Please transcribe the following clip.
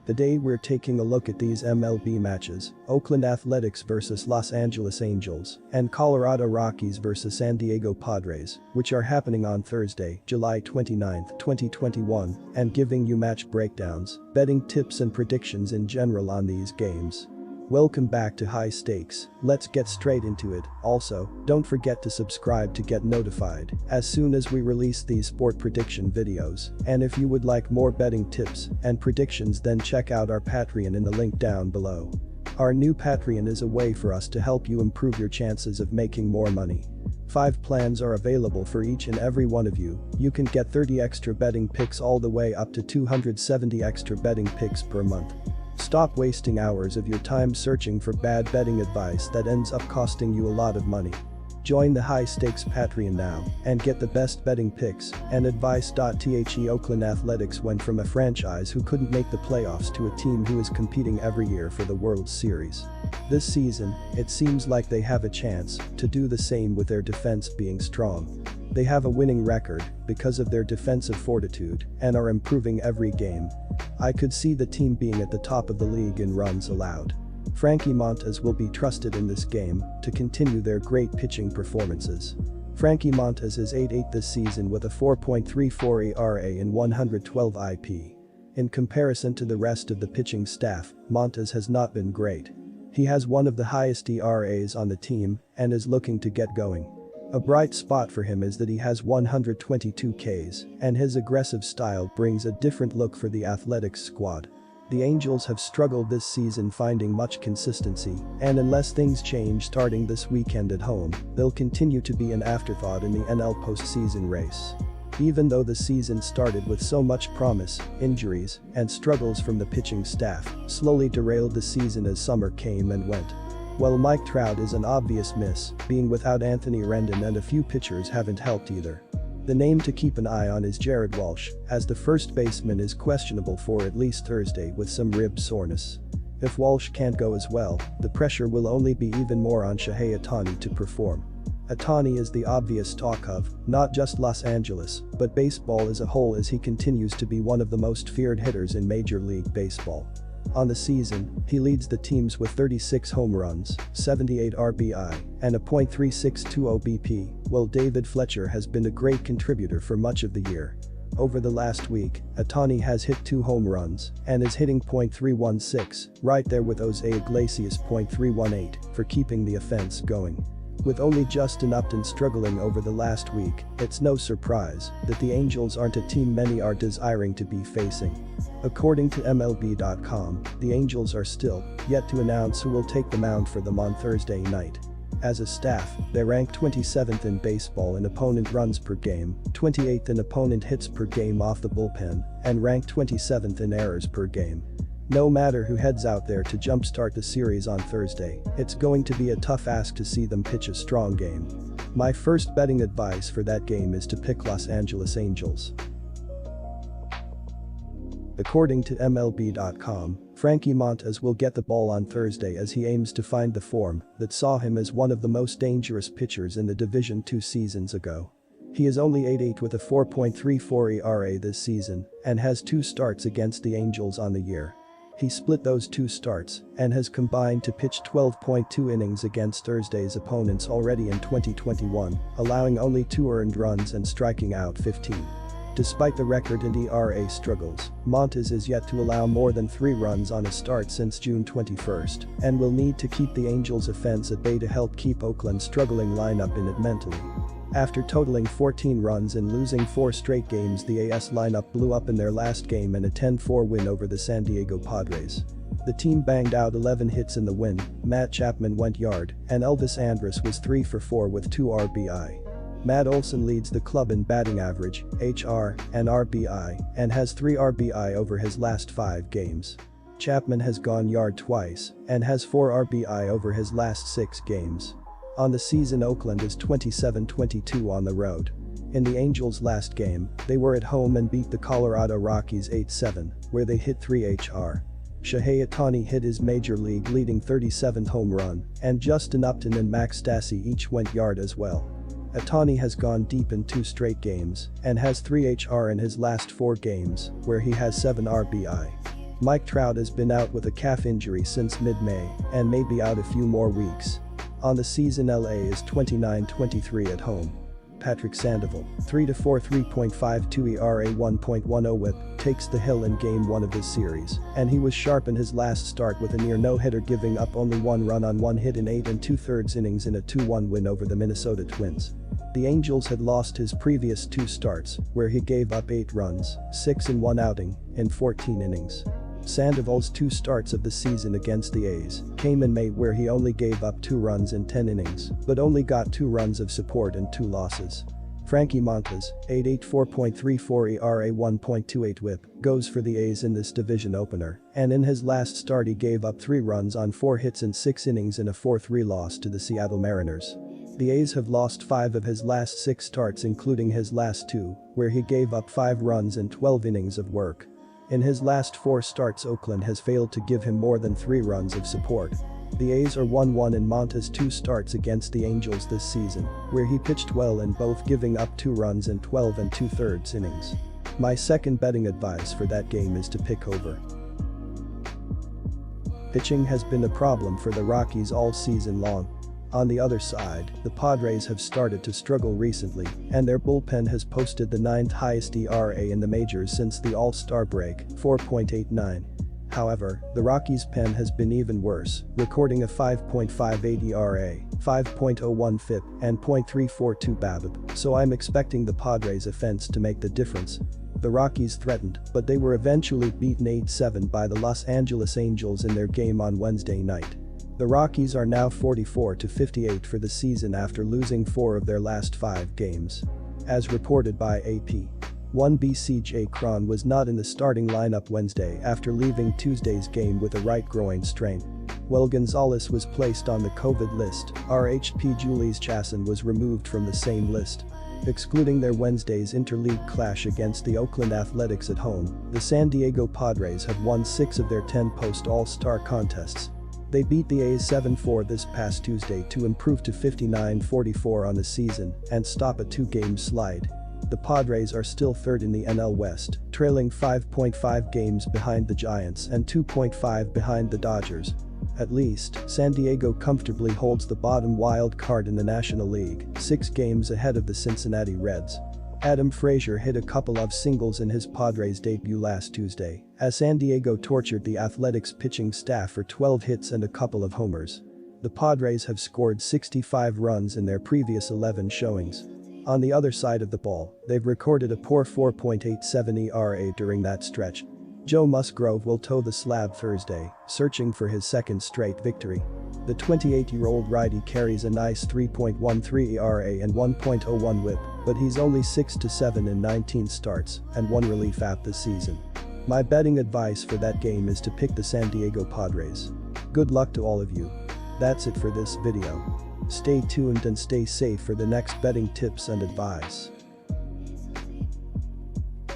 Today we're taking a look at these MLB matches: Oakland Athletics vs Los Angeles Angels and Colorado Rockies vs San Diego Padres, which are happening on Thursday, July 29, 2021, and giving you match breakdowns, betting tips and predictions in general on these games. Welcome back to High Stakes. Let's get straight into it. Also, don't forget to subscribe to get notified as soon as we release these sport prediction videos. And if you would like more betting tips and predictions, then check out our Patreon in the link down below. Our new Patreon is a way for us to help you improve your chances of making more money. 5 plans are available for each and every one of you. You can get 30 extra betting picks all the way up to 270 extra betting picks per month. Stop wasting hours of your time searching for bad betting advice that ends up costing you a lot of money. Join the High Stakes Patreon now and get the best betting picks and advice. Oakland Athletics went from a franchise who couldn't make the playoffs to a team who is competing every year for the World Series. This season, it seems like they have a chance to do the same with their defense being strong. They have a winning record because of their defensive fortitude and are improving every game. I could see the team being at the top of the league in runs allowed. Frankie Montas will be trusted in this game to continue their great pitching performances. Frankie Montas is 8-8 this season with a 4.34 ERA and 112 IP. In comparison to the rest of the pitching staff, Montas has not been great. He has one of the highest ERAs on the team and is looking to get going. A bright spot for him is that he has 122 Ks, and his aggressive style brings a different look for the Athletics squad. The Angels have struggled this season finding much consistency, and unless things change starting this weekend at home, they'll continue to be an afterthought in the NL postseason race. Even though the season started with so much promise, injuries and struggles from the pitching staff slowly derailed the season as summer came and went. While Mike Trout is an obvious miss, being without Anthony Rendon and a few pitchers haven't helped either. The name to keep an eye on is Jared Walsh, as the first baseman is questionable for at least Thursday with some rib soreness. If Walsh can't go as well, the pressure will only be even more on Shohei Ohtani to perform. Ohtani is the obvious talk of not just Los Angeles, but baseball as a whole, as he continues to be one of the most feared hitters in Major League Baseball. On the season, he leads the teams with 36 home runs, 78 RBI, and a .362 OBP, while David Fletcher has been a great contributor for much of the year. Over the last week, Ohtani has hit 2 home runs and is hitting .316, right there with Jose Iglesias' .318, for keeping the offense going. With only Justin Upton struggling over the last week, it's no surprise that the Angels aren't a team many are desiring to be facing. According to MLB.com, the Angels are still yet to announce who will take the mound for them on Thursday night. As a staff, they rank 27th in baseball in opponent runs per game, 28th in opponent hits per game off the bullpen, and rank 27th in errors per game. No matter who heads out there to jumpstart the series on Thursday, it's going to be a tough ask to see them pitch a strong game. My first betting advice for that game is to pick Los Angeles Angels. According to MLB.com, Frankie Montas will get the ball on Thursday as he aims to find the form that saw him as one of the most dangerous pitchers in the division 2 seasons ago. He is only 8-8 with a 4.34 ERA this season and has 2 starts against the Angels on the year. He split those 2 starts and has combined to pitch 12.2 innings against Thursday's opponents already in 2021, allowing only 2 earned runs and striking out 15. Despite the record and ERA struggles, Montas is yet to allow more than 3 runs on a start since June 21 and will need to keep the Angels' offense at bay to help keep Oakland's struggling lineup in it mentally. After totaling 14 runs and losing 4 straight games, the AS lineup blew up in their last game in a 10-4 win over the San Diego Padres. The team banged out 11 hits in the win, Matt Chapman went yard, and Elvis Andrus was 3 for 4 with 2 RBI. Matt Olson leads the club in batting average, HR, and RBI, and has 3 RBI over his last 5 games. Chapman has gone yard twice and has 4 RBI over his last 6 games. On the season, Oakland is 27-22 on the road. In the Angels' last game, they were at home and beat the Colorado Rockies 8-7, where they hit 3 HR. Shohei Ohtani hit his major league leading 37th home run, and Justin Upton and Max Stassi each went yard as well. Ohtani has gone deep in 2 straight games and has 3 HR in his last 4 games, where he has 7 RBI. Mike Trout has been out with a calf injury since mid-May and may be out a few more weeks. On the season, LA is 29-23 at home. Patrick Sandoval, 3-4 3.52 ERA 1.10 WHIP, takes the hill in Game 1 of this series, and he was sharp in his last start with a near no-hitter, giving up only 1 run on 1 hit in 8 2/3 innings in a 2-1 win over the Minnesota Twins. The Angels had lost his previous 2 starts, where he gave up 8 runs, 6 in 1 outing, in 14 innings. Sandoval's 2 starts of the season against the A's came in May, where he only gave up 2 runs in 10 innings, but only got 2 runs of support and 2 losses. Frankie Montas, 8.8 4.34 ERA 1.28 WHIP, goes for the A's in this division opener, and in his last start he gave up 3 runs on 4 hits in 6 innings in a 4-3 loss to the Seattle Mariners. The A's have lost 5 of his last 6 starts, including his last 2, where he gave up 5 runs in 12 innings of work. In his last 4 starts, Oakland has failed to give him more than 3 runs of support. The A's are 1-1 in Montas' 2 starts against the Angels this season, where he pitched well in both, giving up 2 runs in 12 2/3 innings. My second betting advice for that game is to pick over. Pitching has been a problem for the Rockies all season long. On the other side, the Padres have started to struggle recently, and their bullpen has posted the 9th highest ERA in the majors since the All-Star break, 4.89. However, the Rockies' pen has been even worse, recording a 5.58 ERA, 5.01 FIP, and .342 BABIP, so I'm expecting the Padres' offense to make the difference. The Rockies threatened, but they were eventually beaten 8-7 by the Los Angeles Angels in their game on Wednesday night. The Rockies are now 44-58 for the season after losing 4 of their last 5 games. As reported by AP. 1B CJ Cron was not in the starting lineup Wednesday after leaving Tuesday's game with a right groin strain. While Gonzalez was placed on the COVID list, RHP Julius Chasson was removed from the same list. Excluding their Wednesday's interleague clash against the Oakland Athletics at home, the San Diego Padres have won 6 of their 10 post-All-Star contests. They beat the A's 7-4 this past Tuesday to improve to 59-44 on the season and stop a 2-game slide. The Padres are still 3rd in the NL West, trailing 5.5 games behind the Giants and 2.5 behind the Dodgers. At least, San Diego comfortably holds the bottom wild card in the National League, 6 games ahead of the Cincinnati Reds. Adam Frazier hit a couple of singles in his Padres debut last Tuesday, as San Diego tortured the Athletics pitching staff for 12 hits and a couple of homers. The Padres have scored 65 runs in their previous 11 showings. On the other side of the ball, they've recorded a poor 4.87 ERA during that stretch. Joe Musgrove will toe the slab Thursday, searching for his 2nd straight victory. The 28-year-old righty carries a nice 3.13 ERA and 1.01 WHIP, but he's only 6-7 in 19 starts and 1 relief app this season. My betting advice for that game is to pick the San Diego Padres. Good luck to all of you. That's it for this video. Stay tuned and stay safe for the next betting tips and advice.